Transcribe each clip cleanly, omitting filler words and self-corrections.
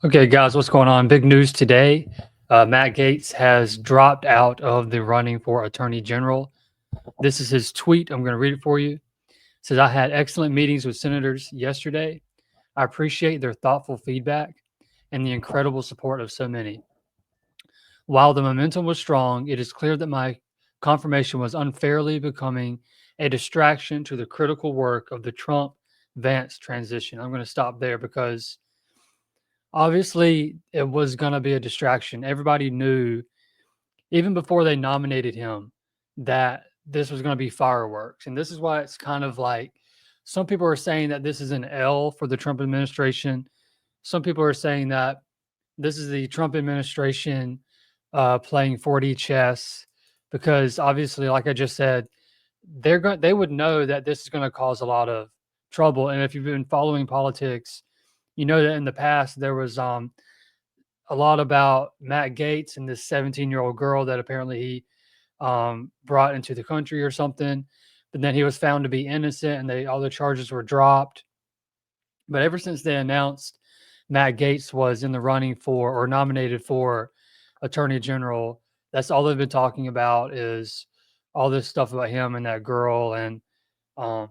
Okay, guys, what's going on? Big news today. Matt Gaetz has dropped out of the running for Attorney General. This is his tweet. I'm going to read it for you. It says, I had excellent meetings with senators yesterday. I appreciate their thoughtful feedback and the incredible support of so many. While the momentum was strong, it is clear that my confirmation was unfairly becoming a distraction to the critical work of the Trump Vance transition. I'm going to stop there because obviously it was going to be a distraction. Everybody knew, even before they nominated him, that this was going to be fireworks. And this is why it's kind of like some people are saying that this is an L for the Trump administration. Some people are saying that this is the Trump administration playing 4D chess because obviously, like I just said, they would know that this is going to cause a lot of trouble. And if you've been following politics, you know that in the past there was a lot about Matt Gaetz and this 17-year-old girl that apparently he brought into the country or something. But then he was found to be innocent, and all the charges were dropped. But ever since they announced Matt Gaetz was in the running for or nominated for Attorney General, that's all they've been talking about is all this stuff about him and that girl and um,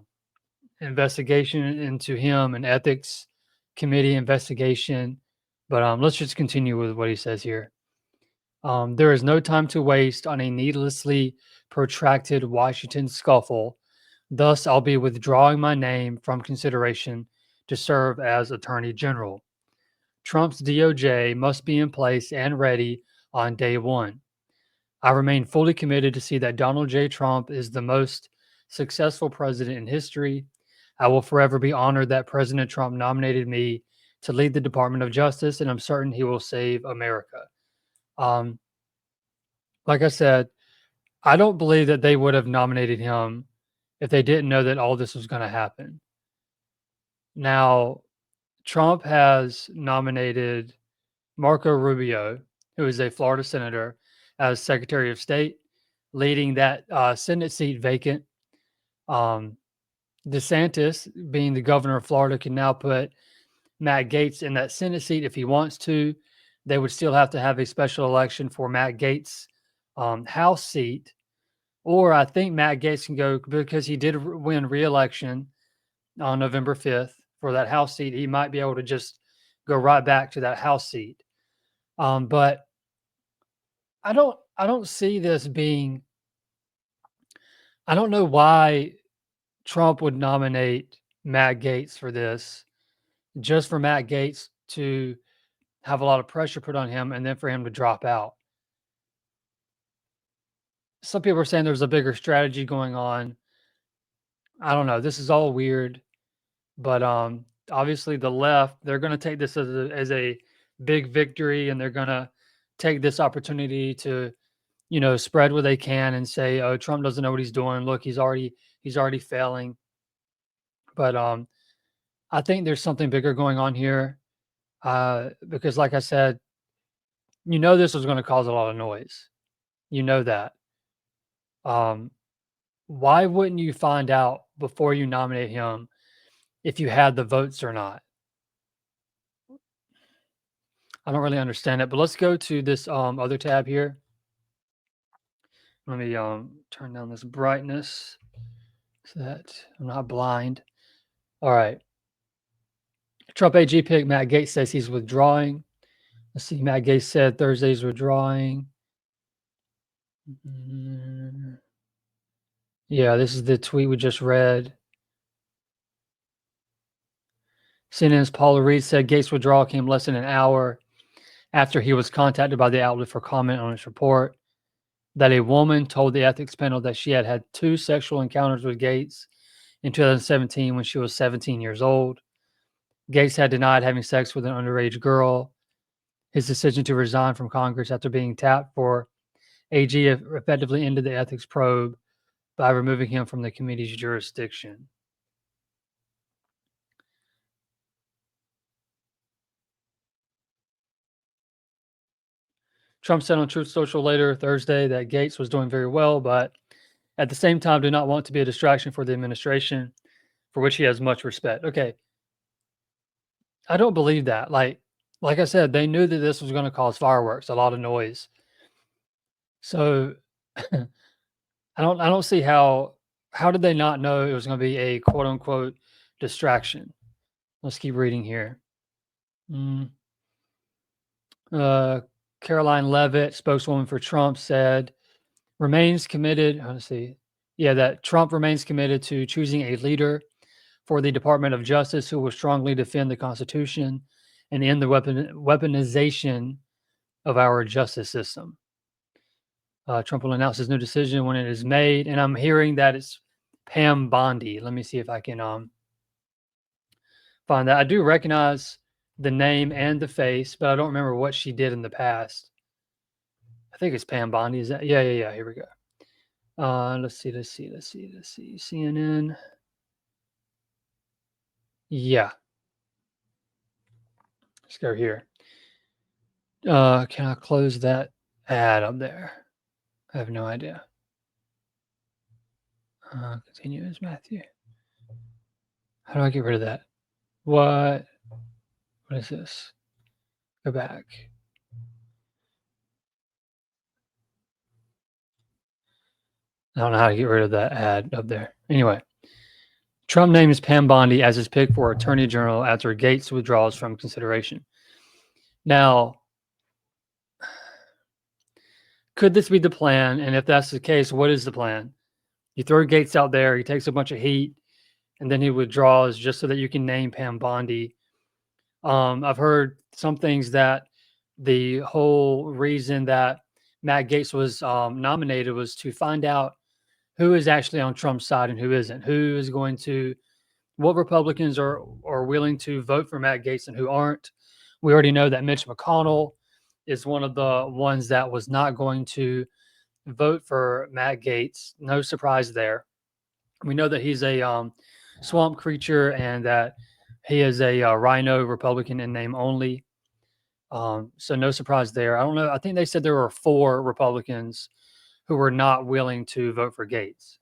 investigation into him and ethics committee investigation. But let's just continue with what he says here. There is no time to waste on a needlessly protracted Washington scuffle. Thus, I'll be withdrawing my name from consideration to serve as Attorney General. Trump's DOJ must be in place and ready on day one. I remain fully committed to see that Donald J. Trump is the most successful president in history. I will forever be honored that President Trump nominated me to lead the Department of Justice, and I'm certain he will save America. Um, like I said, I don't believe that they would have nominated him if they didn't know that all this was going to happen. Now, Trump has nominated Marco Rubio, who is a Florida senator, as Secretary of State, leading that Senate seat vacant. Um, DeSantis, being the governor of Florida, can now put Matt Gaetz in that Senate seat if he wants to. They would still have to have a special election for Matt Gaetz' House seat. Or I think Matt Gaetz can go because he did win re-election on November 5th for that House seat. He might be able to just go right back to that House seat. But I don't see this being. I don't know why Trump would nominate Matt Gaetz for this, just for Matt Gaetz to have a lot of pressure put on him and then for him to drop out. Some people are saying there's a bigger strategy going on. I don't know. This is all weird, but obviously the left, they're going to take this as a big victory, and they're going to take this opportunity to, spread what they can and say, "Oh, Trump doesn't know what he's doing. Look, he's already failing." But I think there's something bigger going on here because, like I said, this was going to cause a lot of noise. You know that. Um, why wouldn't you find out before you nominate him if you had the votes or not? I don't really understand it, but let's go to this other tab here. Let me turn down this brightness so that I'm not blind. All right. Trump AG pick Matt Gaetz says he's withdrawing. Let's see. Matt Gaetz said Thursday's withdrawing. Yeah, this is the tweet we just read. CNN's Paula Reed said Gaetz' withdrawal came less than an hour after he was contacted by the outlet for comment on its report that a woman told the ethics panel that she had had 2 sexual encounters with Gaetz in 2017 when she was 17 years old. Gaetz had denied having sex with an underage girl. His decision to resign from Congress after being tapped for AG effectively ended the ethics probe by removing him from the committee's jurisdiction. Trump said on Truth Social later Thursday that Gaetz was doing very well, but at the same time did not want to be a distraction for the administration, for which he has much respect. Okay. I don't believe that. Like, like I said, they knew that this was going to cause fireworks, a lot of noise. So I don't see how did they not know it was going to be a quote unquote distraction. Let's keep reading here. Mm. Uh, Caroline Levitt, spokeswoman for Trump, said remains committed. Let's see. Yeah, that Trump remains committed to choosing a leader for the Department of Justice who will strongly defend the Constitution and end the weaponization of our justice system. Trump will announce his new decision when it is made, and I'm hearing that it's Pam Bondi. Let me see if I can find that. I do recognize the name and the face, but I don't remember what she did in the past. I think it's Pam Bondi. Is that? Yeah. Here we go. Let's see. CNN. Yeah, let's go here. Can I close that ad up there? I have no idea. Continue as Matthew. How do I get rid of that? What is this? Go back. I don't know how to get rid of that ad up there. Anyway, Trump names Pam Bondi as his pick for Attorney General after Gaetz withdraws from consideration. Now, could this be the plan? And if that's the case, what is the plan? You throw Gaetz out there, he takes a bunch of heat, and then he withdraws just so that you can name Pam Bondi. I've heard some things that the whole reason that Matt Gaetz was nominated was to find out who is actually on Trump's side and who isn't. Who is going to, what Republicans are willing to vote for Matt Gaetz and who aren't. We already know that Mitch McConnell is one of the ones that was not going to vote for Matt Gaetz. No surprise there. We know that he's a swamp creature and that he is a rhino Republican in name only. So no surprise there. I don't know. I think they said there were 4 Republicans who were not willing to vote for Gaetz.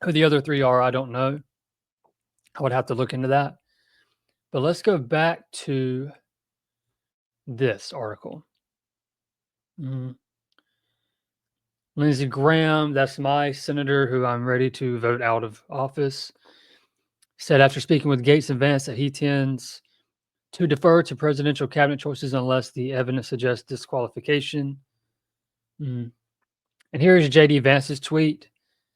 Who the other 3 are, I don't know. I would have to look into that. But let's go back to this article. Lindsey Graham, that's my senator who I'm ready to vote out of office, said after speaking with Gaetz and Vance that he tends to defer to presidential cabinet choices unless the evidence suggests disqualification. And here's JD Vance's tweet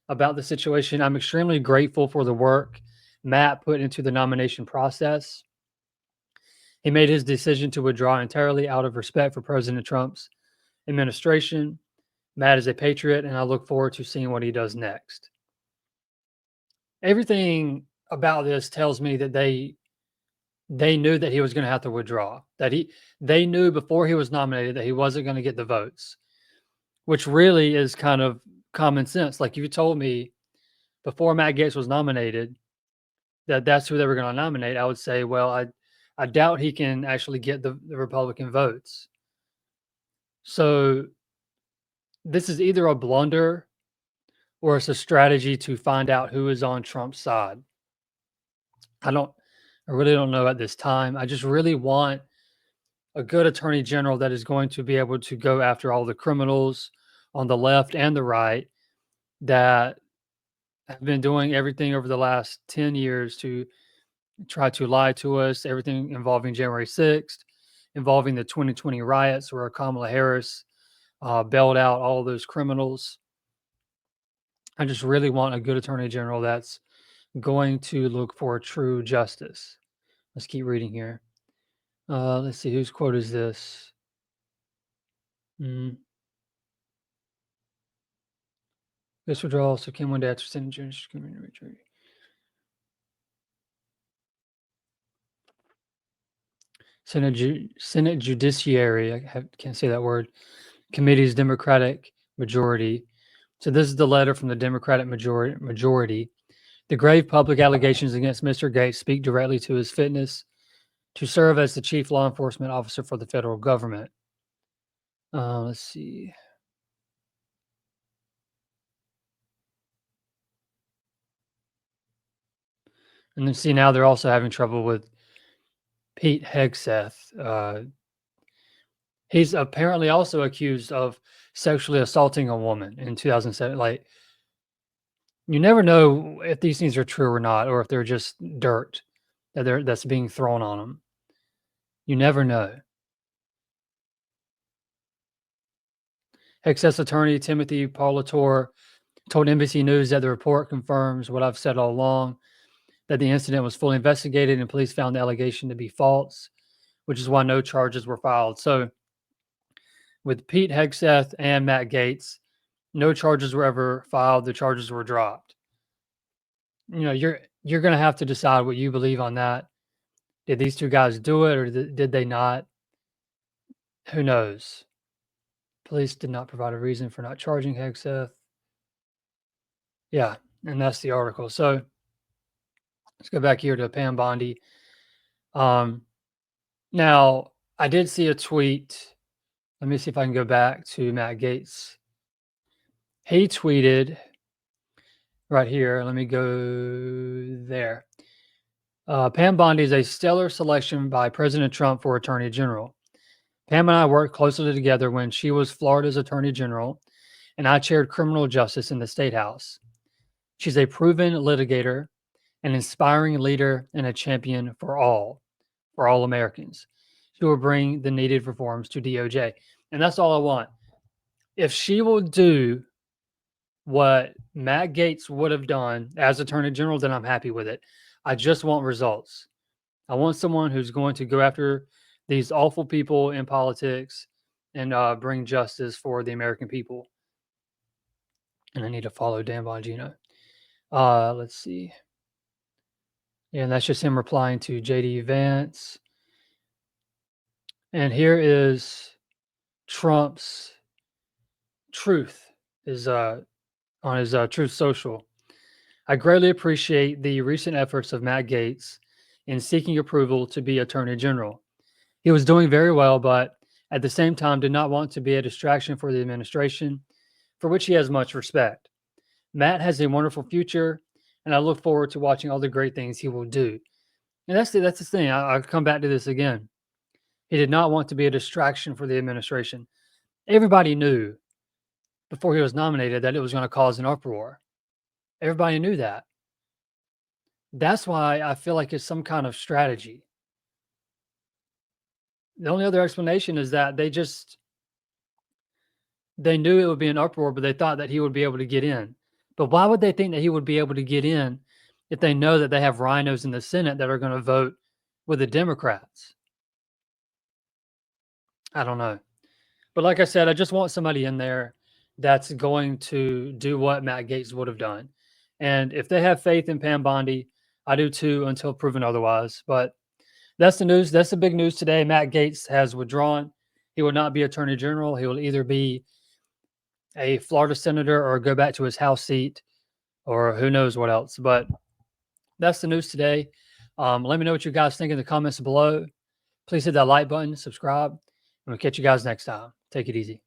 about the situation. I'm extremely grateful for the work Matt put into the nomination process. He made his decision to withdraw entirely out of respect for President Trump's administration. Matt is a patriot, and I look forward to seeing what he does next. Everything about this tells me that they knew that he was going to have to withdraw. They knew before he was nominated that he wasn't going to get the votes, which really is kind of common sense. Like if you told me before Matt Gaetz was nominated that that's who they were going to nominate, I would say, well, I doubt he can actually get the Republican votes. So this is either a blunder or it's a strategy to find out who is on Trump's side. I really don't know at this time. I just really want a good attorney general that is going to be able to go after all the criminals on the left and the right that have been doing everything over the last 10 years to try to lie to us, everything involving January 6th, involving the 2020 riots where Kamala Harris bailed out all those criminals. I just really want a good attorney general that's going to look for true justice. Let's keep reading here. Let's see, whose quote is this? This withdrawal also came one day after Senate Judiciary. Senate Judiciary, can't say that word, Committee's Democratic majority. So this is the letter from the Democratic majority. The grave public allegations against Mr. Gaetz speak directly to his fitness to serve as the chief law enforcement officer for the federal government. Let's see. And then see, now they're also having trouble with Pete Hegseth. He's apparently also accused of sexually assaulting a woman in 2007. Like, you never know if these things are true or not, or if they're just dirt that's being thrown on them. You never know. Hegseth's attorney Timothy Parlatore told NBC News that the report confirms what I've said all along, that the incident was fully investigated and police found the allegation to be false, which is why no charges were filed. So, with Pete Hegseth and Matt Gaetz, no charges were ever filed. The charges were dropped. You're going to have to decide what you believe on that. Did these two guys do it, or did they not? Who knows? Police did not provide a reason for not charging Hegseth. Yeah, and that's the article. So let's go back here to Pam Bondi. Now, I did see a tweet. Let me see if I can go back to Matt Gaetz. He tweeted right here. Let me go there. Pam Bondi is a stellar selection by President Trump for Attorney General. Pam and I worked closely together when she was Florida's Attorney General, and I chaired criminal justice in the State House. She's a proven litigator, an inspiring leader, and a champion for all Americans. She will bring the needed reforms to DOJ. And that's all I want. If she will do what Matt Gaetz would have done as Attorney General, then I'm happy with it. I just want results. I want someone who's going to go after these awful people in politics and bring justice for the American people. And I need to follow Dan Bongino. Let's see. Yeah, and that's just him replying to JD Vance. And here is Trump's truth is on his Truth Social. I greatly appreciate the recent efforts of Matt Gaetz in seeking approval to be Attorney General. He was doing very well, but at the same time did not want to be a distraction for the administration, for which he has much respect. Matt has a wonderful future, and I look forward to watching all the great things he will do. And that's the thing. I'll come back to this again. He did not want to be a distraction for the administration. Everybody knew before he was nominated that it was going to cause an uproar. Everybody knew that. That's why I feel like it's some kind of strategy. The only other explanation is that they knew it would be an uproar, but they thought that he would be able to get in. But why would they think that he would be able to get in if they know that they have rhinos in the Senate that are going to vote with the Democrats? I don't know. But like I said, I just want somebody in there that's going to do what Matt Gaetz would have done. And if they have faith in Pam Bondi, I do too, until proven otherwise. But that's the news. That's the big news today. Matt Gaetz has withdrawn. He will not be Attorney General. He will either be a Florida senator or go back to his House seat or who knows what else. But that's the news today. Let me know what you guys think in the comments below. Please hit that like button, subscribe, and we'll catch you guys next time. Take it easy.